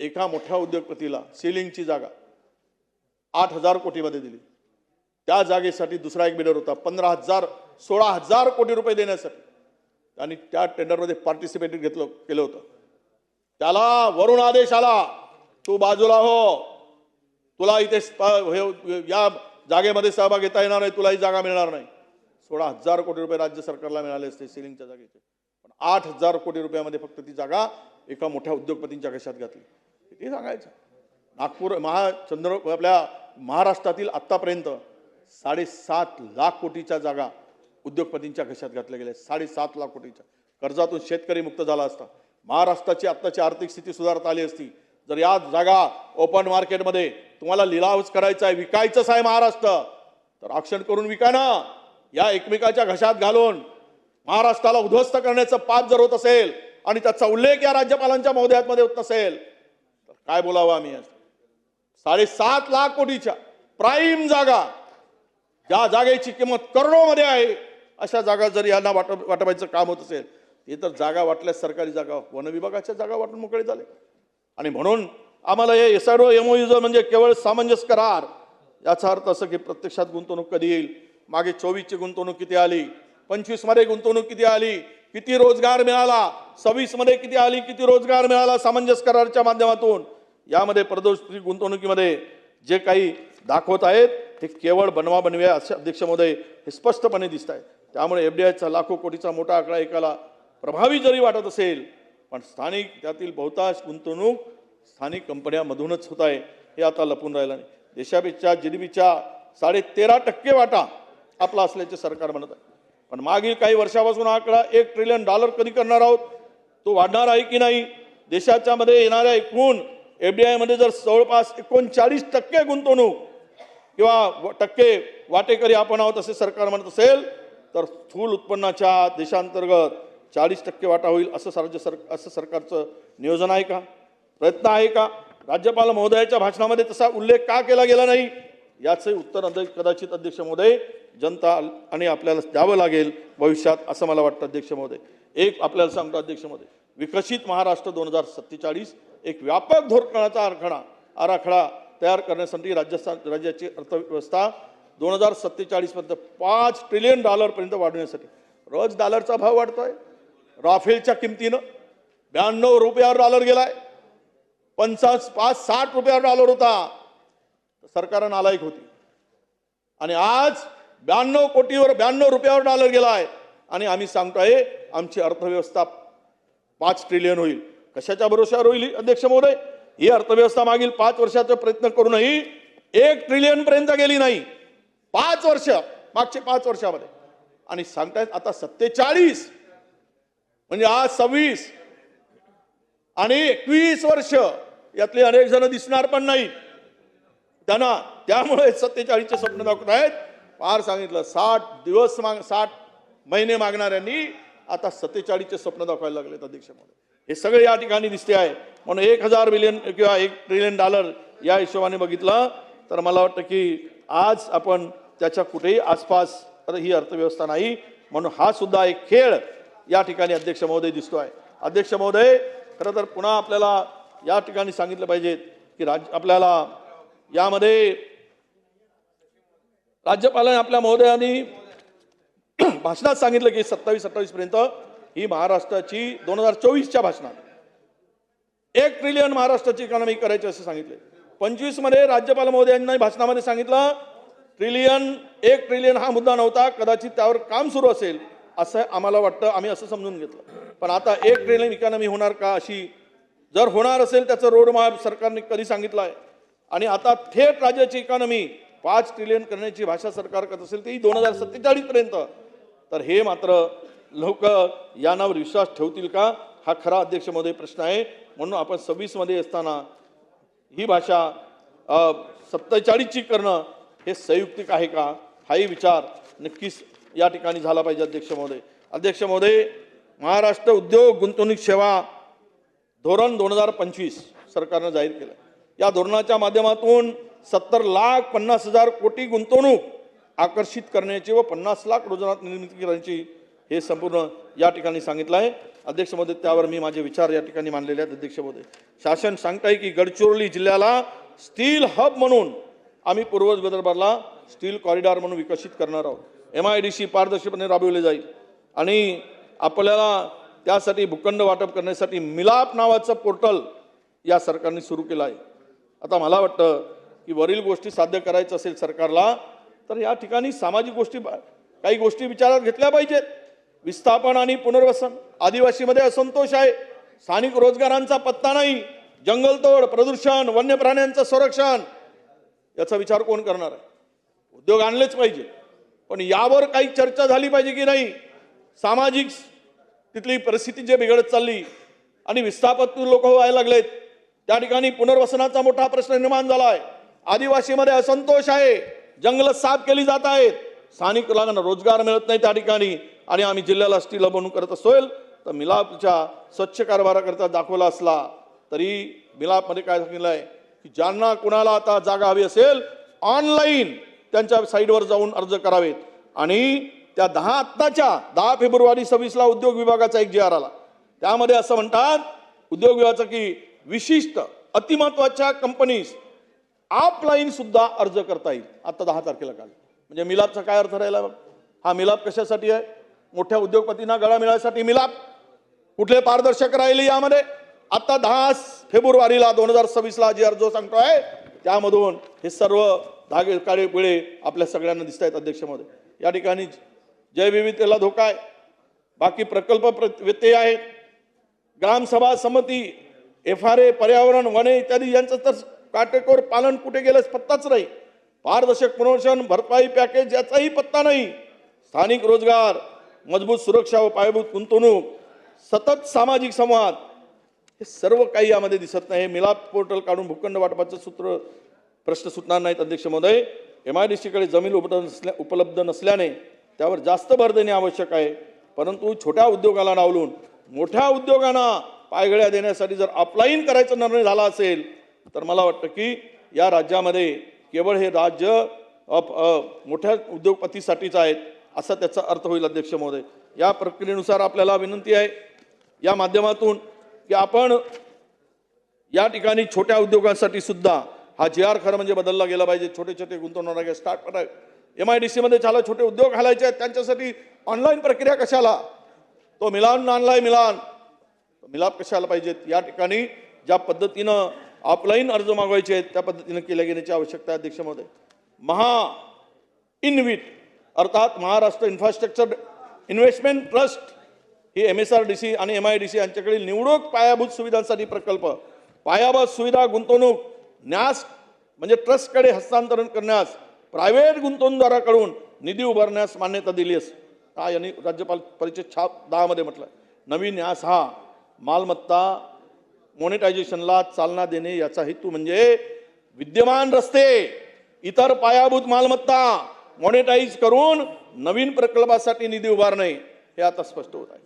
एका मोठ्या उद्योगपतीला सिलिंगची जागा 8,000 कोटीमध्ये दिली. त्या जागेसाठी दुसरा एक बिडर होता 16,000 कोटी रुपये देण्यासाठी. त्यांनी त्या टेंडरमध्ये पार्टिसिपेट केलं होतं. त्याला वरून आदेश आला, तू बाजूला हो, तुला इथे या जागेमध्ये सहभाग घेता येणार नाही, तुला ही जागा मिळणार नाही. 16,000 कोटी रुपये राज्य सरकारला मिळाले असते सिलिंगच्या जागेचे, पण 8,000 कोटी रुपयामध्ये फक्त ती जागा एका मोठ्या उद्योगपतींच्या घशात घातली. किती सांगायचं. नागपूर आपल्या महाराष्ट्रातील आत्तापर्यंत 7.5 लाख कोटीच्या जागा उद्योगपतींच्या घशात घातल्या गेल्या. 7.5 लाख कोटीच्या कर्जातून शेतकरी मुक्त झाला असता. महाराष्ट्राची आत्ताची आर्थिक स्थिती सुधारता आली असती जर या जागा ओपन मार्केटमध्ये तुम्हाला लिलावच करायचा आहे, विकायचंच आहे महाराष्ट्र, तर ऑक्शन करून विका ना. या एकमेकाच्या घशात घालून महाराष्ट्राला उद्ध्वस्त करण्याचं पाप जर होत असेल आणि त्याचा उल्लेख या राज्यपालांच्या महोदयामध्ये होत नसेल तर काय बोलावं आम्ही. 7.5 लाख कोटीच्या प्राईम जागा, ज्या जागेची किंमत करोडोमध्ये आहे, अशा जागा जर यांना वाटपायचं काम होत असेल, हे तर जागा वाटल्यास सरकारी जागा वन विभागाच्या जागा वाटून मोकळे झाले. आणि म्हणून आम्हाला हे SRO MOU म्हणजे केवळ सामंजस्य करार, याचा अर्थ असं की प्रत्यक्षात गुंतवणूक कधी येईल, मागे 24ची गुंतवणूक किती आली, 25 मध्ये गुंतवणूक किती आली, किती रोजगार मिळाला, 26 मध्ये किती आली, किती रोजगार मिळाला सामंजस्य कराराच्या माध्यमातून. यामध्ये परदेशी गुंतवणुकीमध्ये जे काही दाखवत आहेत ते केवळ बनवा असे अध्यक्ष महोदय हे स्पष्टपणे दिसत आहे. त्यामुळे FDIचा लाखो कोटीचा मोठा आकडा एकाला प्रभावी जरी वाटत असेल, पण स्थानिक त्यातील बहुतांश गुंतवणूक स्थानिक कंपन्यांमधूनच होत आहे, हे आता लपून राहिलं नाही. देशापेक्षा GDPच्या 13.5% वाटा आपला असल्याचे सरकार म्हणत आहे. पण मागील काही वर्षापासून आकडा $1 ट्रिलियन कधी करणार आहोत, तो वाढणार आहे की नाही. देशाच्या मध्ये येणाऱ्या एकूण FDI मध्ये जर जवळपास 39% गुंतवणूक किंवा टक्के वाटेकरी आपण आहोत असे सरकार म्हणत असेल, तर स्थूल उत्पन्नाच्या देशांतर्गत 40% वाटा होईल असं सरकारचं नियोजन आहे का, प्रयत्न आहे का? राज्यपाल महोदयाच्या भाषणामध्ये तसा उल्लेख का केला गेला नाही, याचे उत्तर कदाचित अध्यक्ष महोदय जनता आणि आपल्याला द्यावं लागेल भविष्यात, असं मला वाटतं अध्यक्ष महोदय. एक आपल्याला सांगतो अध्यक्ष महोदय, विकसित महाराष्ट्र 2047 एक व्यापक धोरणाचा आराखडा तयार करण्यासाठी राज्याची अर्थव्यवस्था 2047 पर्यंत $5 ट्रिलियन पर्यंत वाढवण्यासाठी. रोज डॉलरचा भाव वाढतोय. राफेलच्या किमतीनं 92 रुपयावर डॉलर गेलाय, 60 रुपयावर डॉलर होता. सरकार नालायक होती. आणि आज 92 रुपयावर डॉलर गेलाय आणि आम्ही सांगतोय आमची अर्थव्यवस्था 5 ट्रिलियन होईल. कशाच्या भरोश्यावर होईल अध्यक्ष महोदय? ही अर्थव्यवस्था मागील 5 वर्षाचा प्रयत्न करूनही 1 ट्रिलियन पर्यंत गेली नाही. 5 वर्ष, मागचे 5 वर्षामध्ये. आणि सांगतायत आता 47, म्हणजे आज 26 आणि 21 वर्ष, यातले अनेक जण दिसणार पण नाही त्यांना. त्यामुळे 47चे स्वप्न दाखवत आहेत. फार सांगितलं 60 महिने मागणाऱ्यांनी आता 47चे स्वप्न दाखवायला लागलेत अध्यक्ष महोदय. हे सगळे या ठिकाणी दिसते आहे. म्हणून 1000 बिलियन किंवा $1 ट्रिलियन या हिशोबाने बघितलं तर मला वाटतं की आज आपण त्याच्या कुठेही आसपास ही अर्थव्यवस्था नाही. म्हणून हा सुद्धा एक खेळ या ठिकाणी अध्यक्ष महोदय दिसतो आहे. अध्यक्ष महोदय, खरं तर पुन्हा आपल्याला या ठिकाणी सांगितलं पाहिजे की आपल्याला यामध्ये राज्यपालांनी आपल्या महोदयांनी भाषणात सांगितलं की 27-28 पर्यंत ही महाराष्ट्राची 2024च्या भाषणात 1 ट्रिलियन महाराष्ट्राची इकॉनॉमी करायची असं सांगितले. 25 मध्ये राज्यपाल महोदयांनी भाषणामध्ये सांगितलं 1 ट्रिलियन हा मुद्दा नव्हता, कदाचित त्यावर काम सुरू असेल असं आम्हाला वाटतं, आम्ही असं समजून घेतलं. पण आता 1 ट्रिलियन इकॉनॉमी होणार का, अशी जर होणार असेल त्याचं रोड मॅप सरकारने कधी सांगितलं आहे. आणि आता थेट राज्याची इकॉनॉमी 5 ट्रिलियन करण्याची भाषा सरकार करत असेल ती 2047 पर्यंत, तर हे मात्र लोक यानावर विश्वास ठेवतील का, हा खरा अध्यक्ष महोदय प्रश्न आहे. म्हणून आपण 26 मध्ये असताना ही भाषा 47ची करणं हे संयुक्तिक आहे का, हाही विचार नक्कीच या ठिकाणी झाला पाहिजे. अध्यक्ष महोदय, अध्यक्ष महोदय, महाराष्ट्र उद्योग गुंतवणूक सेवा धोरण 2025 सरकारनं जाहीर केलं. या धोरणाच्या माध्यमातून 70,50,000 कोटी गुंतवणूक आकर्षित करण्याची व 50 लाख रोजगार निर्मिती करण्याची हे संपूर्ण या ठिकाणी सांगितलं आहे. अध्यक्ष महोदय, त्यावर मी माझे विचार या ठिकाणी मांडलेले आहेत. अध्यक्ष महोदय, शासन सांगताय की गडचिरोली जिल्ह्याला स्टील हब म्हणून आम्ही पूर्व विदर्भाला स्टील कॉरिडॉर म्हणून विकसित करणार आहोत. MIDC पारदर्शकपणे राबविले जाईल आणि आपल्याला त्यासाठी भूखंड वाटप करण्यासाठी मिलाप नावाचं पोर्टल या सरकारने सुरू केलं आहे. आता मला वाटतं की वरील गोष्टी साध्य करायचं असेल सरकारला तर या ठिकाणी सामाजिक गोष्टी काही गोष्टी विचारात घेतल्या पाहिजेत. विस्थापन आणि पुनर्वसन, आदिवासीमध्ये असंतोष आहे, स्थानिक रोजगारांचा पत्ता नाही, जंगलतोड, प्रदूषण, वन्य प्राण्यांचं संरक्षण याचा विचार कोण करणार आहे. उद्योग आणलेच पाहिजे, पण यावर काही चर्चा झाली पाहिजे की नाही. सामाजिक तिथली परिस्थिती जे बिघडत चालली आणि विस्थापित लोक व्हायला लागलेत, त्या ठिकाणी पुनर्वसनाचा मोठा प्रश्न निर्माण झाला आहे. आदिवासीमध्ये असंतोष आहे, जंगल साफ केली जात आहेत, स्थानिक लोकांना रोजगार मिळत नाही त्या ठिकाणी. आणि आम्ही जिल्ह्याला स्टील बनवून करत असेल तर मिलापच्या स्वच्छ कारभाराकरता दाखवला असला तरी मिलापमध्ये काय सांगितलं आहे की ज्यांना कुणाला आता जागा हवी असेल ऑनलाईन त्यांच्या साईटवर जाऊन अर्ज करावेत. आणि त्या 10 फेब्रुवारी 26ला उद्योग विभागाचा एक GR आला. त्यामध्ये असं म्हणतात उद्योग विभागाचं की विशिष्ट अतिमहत्वाच्या कंपनीज ऑफलाईन सुद्धा अर्ज करता येईल. आता 10 तारखेला काल. म्हणजे मिलापचा काय अर्थ राहिला. हा मिलाप कशासाठी आहे. मोठ्या उद्योगपतींना गळा मिळायसाठी मिलाप. कुठले पारदर्शक राहिले यामध्ये. आता 10 फेब्रुवारीला 2026ला GR जो सांगतोय त्यामधून हे सर्व धागे काळे पिळे आपल्या सगळ्यांना दिसत आहेत. अध्यक्ष महोदय, या ठिकाणी जैवविविधतेला धोका आहे, बाकी प्रकल्प व्यत्यय आहेत, ग्रामसभा समिती, FRA, पर्यावरण, वने इत्यादी यांचं तर काटेकोर पालन कुठे गेलंच पत्ताच नाही. पारदर्शक पुनर्वसन, भरपाई पॅकेज याचाही पत्ता नाही. स्थानिक रोजगार, मजबूत सुरक्षा व पायाभूत गुंतवणूक, सतत सामाजिक संवाद, हे सर्व काही यामध्ये दिसत नाही. मिलाप पोर्टल काढून भूखंड वाटपाचं प्रश्न सुटणार नाहीत. अध्यक्ष महोदय, MIDC कडे जमीन उपलब्ध नसल्याने त्यावर जास्त भर देणे आवश्यक आहे. परंतु छोट्या उद्योगाला डावलून मोठ्या उद्योगांना पायघड्या देण्यासाठी जर ऑफलाईन करायचा निर्णय झाला असेल तर मला वाटतं की या राज्यामध्ये केवळ हे राज्य मोठ्या उद्योगपतीसाठीच आहेत असा त्याचा अर्थ होईल. अध्यक्ष महोदय, या प्रक्रियेनुसार आपल्याला विनंती आहे या माध्यमातून की आपण या ठिकाणी छोट्या उद्योगांसाठी सुद्धा हा GR खरं म्हणजे बदलला गेला पाहिजे. छोटे छोटे गुंतवणारे स्टार्ट करावे. MIDC मध्ये ज्याला छोटे उद्योग घालायचे आहेत त्यांच्यासाठी ऑनलाईन प्रक्रिया कशाला. तो मिलान आणलाय मिलाप कशाला पाहिजेत. या ठिकाणी ज्या पद्धतीनं ऑफलाईन अर्ज मागवायचे आहेत त्या पद्धतीनं केल्या गेल्याची आवश्यकता आहे. अध्यक्ष महोदय, इनविट अर्थात महाराष्ट्र इन्फ्रास्ट्रक्चर इन्व्हेस्टमेंट ट्रस्ट ही MSRDC आणि MIDC यांच्याकडील निवडक पायाभूत सुविधांसाठी प्रकल्प, पायाभूत सुविधा गुंतवणूक न्यास म्हणजे ट्रस्टकडे हस्तांतरण करण्यास प्रायव्हेट गुंतवणूकदाराकडून निधी उभारण्यास मान्यता दिली असते. हा यांनी राज्यपाल परिषद 10 मध्ये म्हटलं. नवीन न्यास हा मालमत्ता मोनेटायझेशनला चालना देणे याचा हेतू म्हणजे विद्यमान रस्ते इतर पायाभूत मालमत्ता मोनेटाईज करून नवीन प्रकल्पासाठी निधी उभारणे हे आता स्पष्ट होत आहे.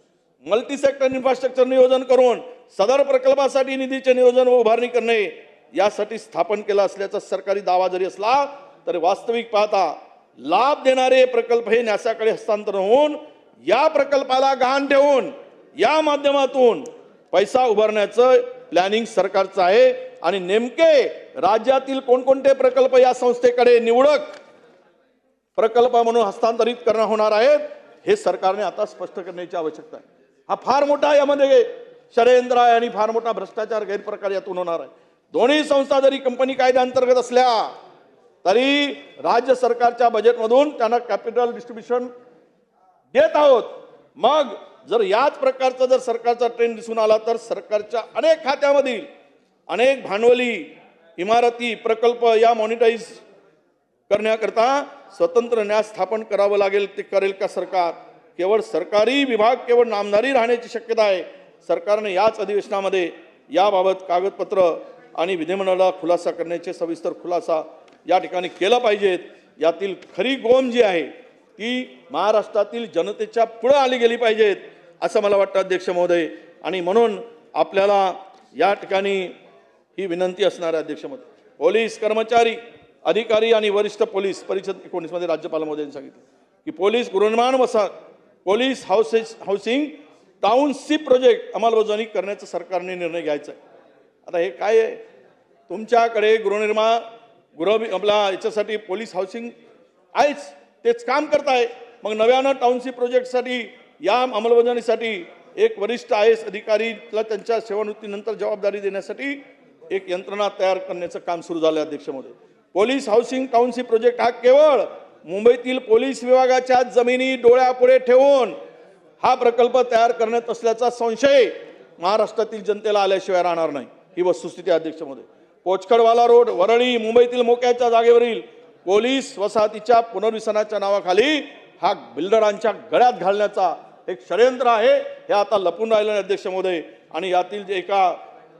मल्टी सेक्टर इन्फ्रास्ट्रक्चर नियोजन करून सदर प्रकल्पासाठी निधीचे नियोजन व उभारणी करणे यासाठी स्थापन केला असल्याचा सरकारी दावा जरी असला तरी वास्तविक पाहता लाभ देणारे प्रकल्प हे न्यासाकडे हस्तांतर होऊन या प्रकल्पाला गहाण ठेवून या माध्यमातून पैसा उभारण्याचं प्लॅनिंग सरकारचं आहे आणि नेमके राज्यातील कोणकोणते प्रकल्प या संस्थेकडे निवडक प्रकल्प म्हणून हस्तांतरित करणं होणार आहेत हे सरकारने आता स्पष्ट करण्याची आवश्यकता आहे. हा फार मोठा यामध्ये षडयंत्र आहे आणि फार मोठा भ्रष्टाचार गैरप्रकार यातून होणार आहे. दोन्ही संस्था जरी कंपनी कायद्याअंतर्गत असल्या तरी राज्य सरकारच्या बजेटमधून त्यांना कॅपिटल डिस्ट्रीब्युशन देत आहोत. मग जर याच प्रकारचा जर सरकारचा ट्रेंड दिसून आला तर सरकारच्या अनेक खात्यामधील अनेक भांडवली इमारती प्रकल्प या मॉनिटाईज करण्याकरता स्वतंत्र न्यास स्थापन करावं लागेल. ते करेल का सरकार? केवळ सरकारी विभाग केवळ नामधारी राहण्याची शक्यता आहे. सरकारने याच अधिवेशनामध्ये याबाबत कागदपत्र आणि विधिमंडळाला खुलासा करण्याचे सविस्तर खुलासा या ठिकाणी केला पाहिजेत. यातील खरी गोम जी आहे ती महाराष्ट्रातील जनतेच्या पुढे आली गेली पाहिजेत असं मला वाटतं अध्यक्ष महोदय. आणि म्हणून आपल्याला या ठिकाणी ही विनंती असणार आहे अध्यक्ष महोदय. पोलीस कर्मचारी अधिकारी आणि वरिष्ठ पोलीस परिषद 19 मध्ये राज्यपाल महोदयांनी सांगितलं की पोलीस गृहनिर्माण वसाहत पोलीस हाऊसिंग टाउनशिप प्रोजेक्ट अंमलबजावणी करण्याचा सरकारने निर्णय घ्यायचा आहे. आता हे काय आहे? तुमच्याकडे गृह आपला याच्यासाठी पोलीस हाऊसिंग आहेच, तेच काम करताय. मग नव्यानं टाउनशिप प्रोजेक्टसाठी या अंमलबजावणीसाठी एक वरिष्ठ IAS अधिकारीला त्यांच्या सेवानिवृत्तीनंतर जबाबदारी देण्यासाठी एक यंत्रणा तयार करण्याचं काम सुरू झालं अध्यक्ष महोदय. पोलीस हाऊसिंग टाउनशिप प्रोजेक्ट हा केवळ मुंबईतील पोलीस विभागाच्या जमिनी डोळ्यापुढे ठेवून हा प्रकल्प तयार करण्यात असल्याचा संशय महाराष्ट्रातील जनतेला आल्याशिवाय राहणार नाही. ही वस्तुस्थिती अध्यक्ष महोदय. पोचखडवाला रोड वरळी मुंबईतील मोक्याच्या जागेवरील पोलीस वसाहतीच्या पुनर्वसनाच्या नावाखाली हा बिल्डरांच्या गळ्यात घालण्याचा एक षडयंत्र आहे. हे आता लपून राहिलं नाही अध्यक्ष महोदय. आणि यातील जे एका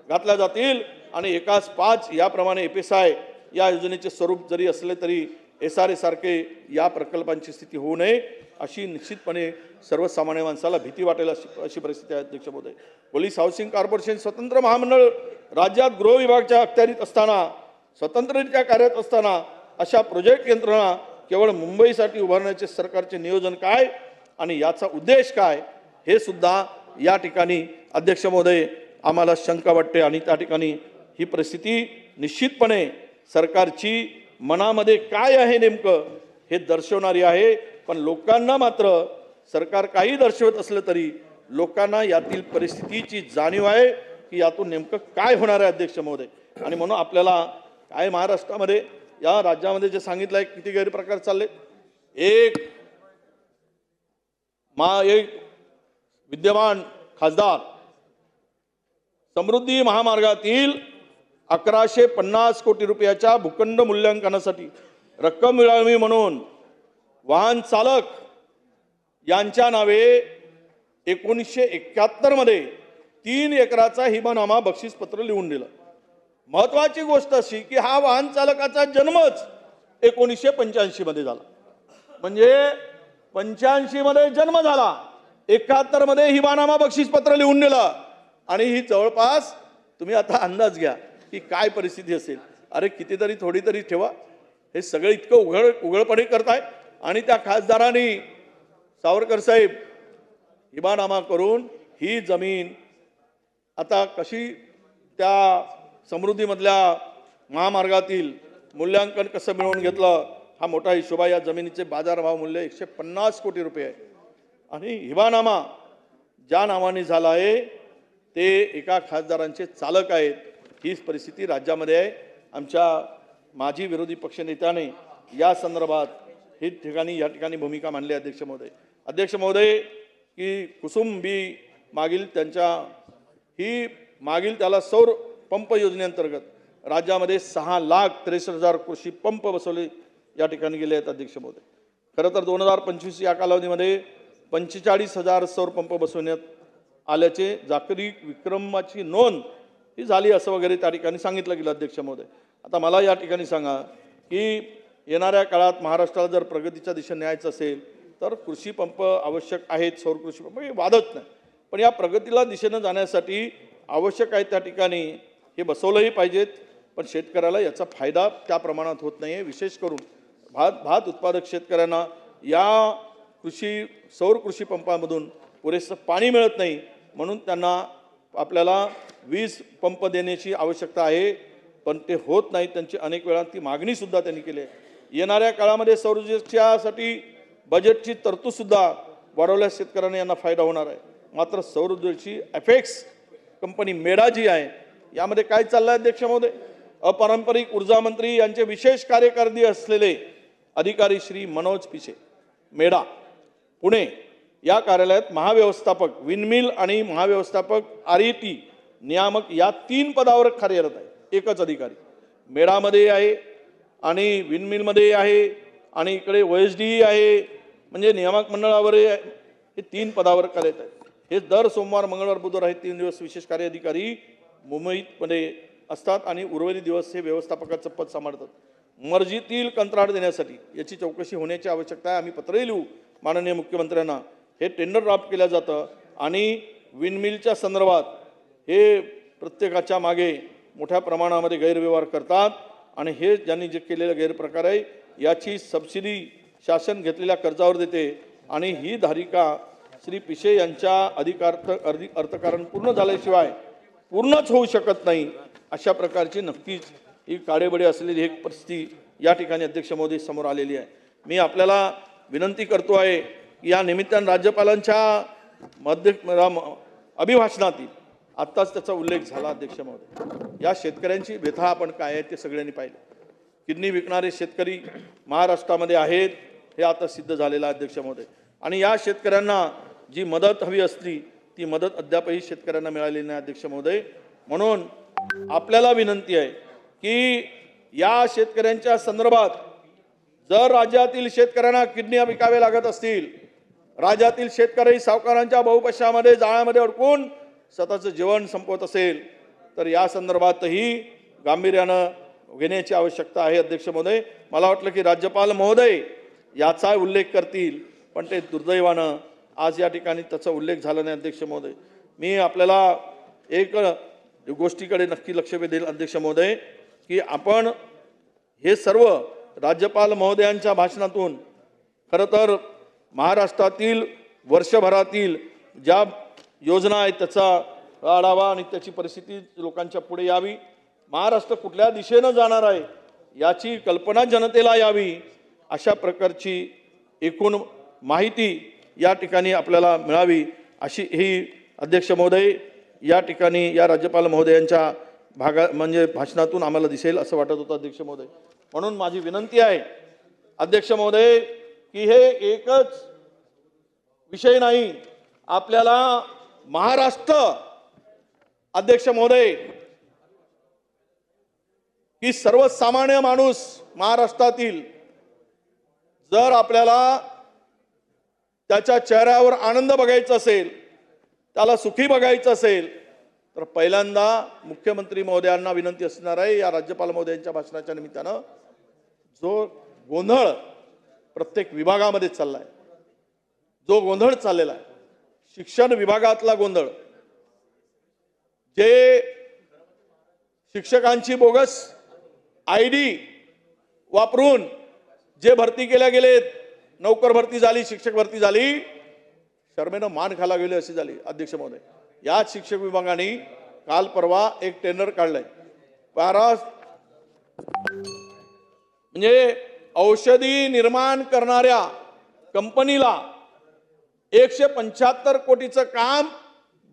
घातल्या जातील आणि एकाच 5 याप्रमाणे FSI या योजनेचे स्वरूप जरी असले तरी SRA सारखे या प्रकल्पांची स्थिती होऊ नये अशी निश्चितपणे सर्वसामान्य माणसाला भीती वाटेल अशी परिस्थिती आहे अध्यक्ष महोदय. पोलीस हाऊसिंग कॉर्पोरेशन स्वतंत्र महामंडळ राज्यात गृह विभागाच्या अखत्यारीत असताना स्वतंत्ररित्या कार्यरत असताना अशा प्रोजेक्ट यंत्रणा केवळ मुंबईसाठी उभारण्याचे सरकारचे नियोजन काय आणि याचा उद्देश काय हे सुद्धा या ठिकाणी अध्यक्ष महोदय आम्हाला शंका वाटते. आणि त्या ठिकाणी ही परिस्थिती निश्चितपणे सरकारची मनामध्ये काय आहे नेमकं हे दर्शवणारी आहे. पण लोकांना मात्र सरकार काही दर्शवत असलं तरी लोकांना यातील परिस्थितीची जाणीव आहे की यातून नेमकं काय होणार आहे अध्यक्ष महोदय. आणि म्हणून आपल्याला काय महाराष्ट्रामध्ये या राज्यामध्ये जे सांगितलं आहे किती गैरप्रकार चालले. एक विद्यमान खासदार समृद्धी महामार्गातील 1150 कोटी रुपयाच्या भूखंड मूल्यांकनासाठी रक्कम मिळावी म्हणून वाहन चालक यांच्या नावे 1971 मध्ये 3 एकराचा हिबानामा बक्षीसपत्र लिहून दिलं. महत्वाची गोष्ट अशी की हा वाहन चालकाचा जन्मच 1985 मध्ये झाला. म्हणजे 85 मध्ये जन्म झाला, 71 मध्ये हिबानामा बक्षीसपत्र लिहून दिलं. आणि ही जवळपास तुम्ही आता अंदाज घ्या की काय परिस्थिती असेल. अरे कितीतरी थोडी तरी ठेवा. हे सगळं इतकं उघडपणे करताय. आणि त्या खासदारांनी सावरकर साहेब हिबानामा करून ही जमीन आता कशी त्या समृद्धीमधल्या महामार्गातील मूल्यांकन कसं मिळवून घेतलं हा मोठा हिशोब आहे. या जमिनीचे बाजारभाव मूल्य 150 कोटी रुपये आहे. आणि हिबानामा ज्या नावाने झाला आहे ते एका खासदारांचे चालक आहेत. हीच परिस्थिती राज्यामध्ये आहे. आमच्या माजी विरोधी पक्षनेत्याने या संदर्भात ही ठिकाणी या ठिकाणी भूमिका मांडली अध्यक्ष महोदय. अध्यक्ष महोदय की कुसुंबी मागील त्याला सौर पंप योजनेअंतर्गत राज्यामध्ये 6,63,000 कृषी पंप बसवले या ठिकाणी गेले आहेत अध्यक्ष महोदय. खरं तर 2025 या कालावधीमध्ये 45,000 सौर पंप बसवण्यात आल्याचे जागतिक विक्रमाची नोंद ही झाली असं वगैरे त्या ठिकाणी सांगितलं गेलं अध्यक्ष महोदय. आता मला या ठिकाणी सांगा की येणाऱ्या काळात महाराष्ट्राला जर प्रगतीच्या दिशेने न्यायचं असेल तर कृषी पंप आवश्यक आहेत. सौर कृषी पंप हे वादच नाही. पण या प्रगतीला दिशेनं जाण्यासाठी आवश्यक आहे त्या ठिकाणी हे बसवलंही पाहिजेत. पण शेतकऱ्याला याचा फायदा त्या प्रमाणात होत नाही आहे. विशेष करून भात उत्पादक शेतकऱ्यांना या सौर कृषी पंपामधून पुरेसं पाणी मिळत नाही, म्हणून त्यांना आपल्याला वीज पंप देण्याची आवश्यकता आहे, पण ते होत नाही. त्यांची अनेक वेळा ती मागणीसुद्धा त्यांनी केली आहे. येणाऱ्या काळामध्ये सौर ऊर्जेसाठी बजेटची तरतूदसुद्धा वाढवल्यास शेतकऱ्यांना यांना फायदा होणार आहे. मात्र सौर ऊर्जेची एफेक्स कंपनी मेडा जी आहे, यामध्ये काय चाललं आहे अध्यक्ष महोदय? अपारंपरिक ऊर्जा मंत्री यांचे विशेष कार्यकारी असलेले अधिकारी श्री मनोज पिसे, मेडा पुणे या कार्यालयात महाव्यवस्थापक विनमिल आणि महाव्यवस्थापक RET नियामक या 3 पदावर कार्यरत आहे. एकच अधिकारी मेडामध्ये आहे आणि विनमिलमध्ये आहे आणि इकडे OSD आहे, म्हणजे नियामक मंडळावर हे 3 पदावर कार्यरत आहेत. हे दर सोमवार, मंगळवार, बुधवार हे 3 दिवस विशेष कार्य अधिकारी मुंबईमध्ये असतात आणि उर्वरित दिवस हे व्यवस्थापकाचं पद सांभाळतात. मर्जीतील कंत्राट देण्यासाठी याची चौकशी होण्याची आवश्यकता आहे. आम्ही पत्रही लिहू माननीय मुख्यमंत्र्यांना. हे टेंडर ड्राफ्ट केलं जातं आणि विनमिलच्या संदर्भात हे प्रत्येकाच्या मागे मोठ्या प्रमाणामध्ये गैरव्यवहार करतात आणि हे ज्यांनी जे केलेलं गैरप्रकार आहे याची सबसिडी शासन घेतलेल्या कर्जावर देते आणि ही धारिका श्री पिशे यांच्या अर्थकारण पूर्ण झाल्याशिवाय पूर्णच होऊ शकत नाही. अशा प्रकारची नक्कीच ही काळेबडी असलेली एक परिस्थिती या ठिकाणी अध्यक्ष महोदय समोर आलेली आहे. मी आपल्याला विनंती करतो आहे की या निमित्तानं राज्यपालांच्या अभिभाषणातील आत्ताच त्याचा उल्लेख झाला अध्यक्ष महोदय. या शेतकऱ्यांची व्यथा आपण काय आहे ते सगळ्यांनी पाहिलं. किडनी विकणारे शेतकरी महाराष्ट्रामध्ये आहेत हे आता सिद्ध झालेलं आहे अध्यक्ष महोदय. आणि या शेतकऱ्यांना जी मदत हवी असली ती मदत अद्यापही शेतकऱ्यांना मिळालेली नाही अध्यक्ष महोदय. म्हणून आपल्याला विनंती आहे की या शेतकऱ्यांच्या संदर्भात जर राज्यातील शेतकऱ्यांना किडनी विकावे लागत असतील, राज्यातील शेतकरी सावकारांच्या बहुपक्षामध्ये जाळ्यामध्ये अडकून स्वतःचं जीवन संपवत असेल तर या संदर्भातही गांभीर्यानं घेण्याची आवश्यकता आहे अध्यक्ष महोदय. मला वाटलं की राज्यपाल महोदय याचा उल्लेख करतील, पण ते दुर्दैवानं आज या ठिकाणी त्याचा उल्लेख झाला नाही अध्यक्ष महोदय. मी आपल्याला एक गोष्टीकडे नक्की लक्ष वेधेल अध्यक्ष महोदय की आपण हे सर्व राज्यपाल महोदयांच्या भाषणातून खरं तर महाराष्ट्रातील वर्षभरातील ज्या योजना आहेत त्याचा आढावा आणि त्याची परिस्थिती लोकांच्या पुढे यावी, महाराष्ट्र कुठल्या दिशेनं जाणार आहे याची कल्पना जनतेला यावी, अशा प्रकारची एकूण माहिती या ठिकाणी आपल्याला मिळावी अशी ही अध्यक्ष महोदय या ठिकाणी या राज्यपाल महोदयांच्या भाषणातून आम्हाला दिसेल असं वाटत होतं अध्यक्ष महोदय. म्हणून माझी विनंती आहे अध्यक्ष महोदय की हे एकच विषय नाही, आपल्याला महाराष्ट्र अध्यक्ष महोदय की सर्वसामान्य माणूस महाराष्ट्रातील जर आपल्याला त्याच्या चेहऱ्यावर आनंद बघायचा असेल, त्याला सुखी बघायचं असेल तर पहिल्यांदा मुख्यमंत्री महोदयांना विनंती असणार आहे या राज्यपाल महोदयांच्या भाषणाच्या निमित्तानं जो गोंधळ प्रत्येक विभागामध्ये चाललाय, जो गोंधळ चाललेला आहे, शिक्षण विभागातला गोंधळ, जे शिक्षकांची बोगस ID वापरून जे भरती केल्या गेलेत, नोकर भरती झाली, शिक्षक भरती झाली, शर्मेनं मान खाला गेली अशी झाली अध्यक्ष महोदय. याच शिक्षक विभागाने काल परवा एक टेंडर काढलंय. म्हणजे औषधी निर्माण करणाऱ्या कंपनीला 175 कोटीचं काम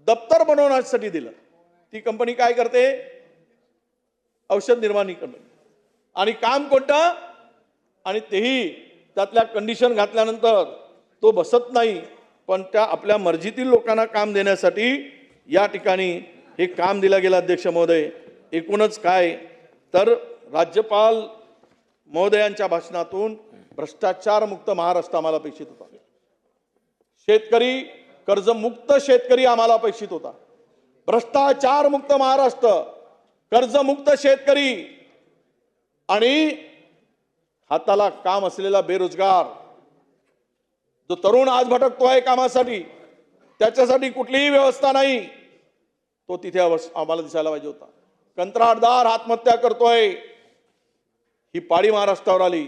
दप्तर बनवण्यासाठी दिलं. ती कंपनी काय करते? औषध निर्माण करते. आणि काम कोणतं? आणि तेही त्यातल्या कंडिशन घातल्यानंतर तो बसत नाही, पण त्या आपल्या मर्जीतील लोकांना काम देण्यासाठी या ठिकाणी हे काम दिलं गेलं अध्यक्ष महोदय. एकूणच काय तर राज्यपाल महोदयांच्या भाषणातून भ्रष्टाचार मुक्त महाराष्ट्र आम्हाला अपेक्षित होता, शेतकरी कर्जमुक्त शेतकरी आम्हाला अपेक्षित होता, भ्रष्टाचार मुक्त महाराष्ट्र, कर्जमुक्त शेतकरी आणि हाताला काम असलेला बेरोजगार जो तरुण आज भटकतोय कामासाठी, त्याच्यासाठी कुठलीही व्यवस्था नाही, तो तिथे आम्हाला दिसायला पाहिजे होता. कंत्राटदार आत्महत्या करतोय, ही पाळी महाराष्ट्रावर आली.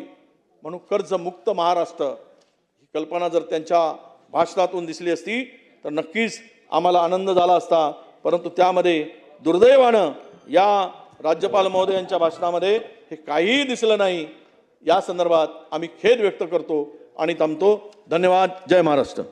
म्हणून कर्जमुक्त महाराष्ट्र ही कल्पना जर त्यांच्या भाषणातून दिसली असती तर नक्कीच आम्हाला आनंद झाला असता. परंतु त्यामध्ये दुर्दैवानं या राज्यपाल महोदयांच्या भाषणामध्ये हे काहीही दिसलं नाही. या संदर्भात आम्ही खेद व्यक्त करतो आणि थांबतो. धन्यवाद. जय महाराष्ट्र.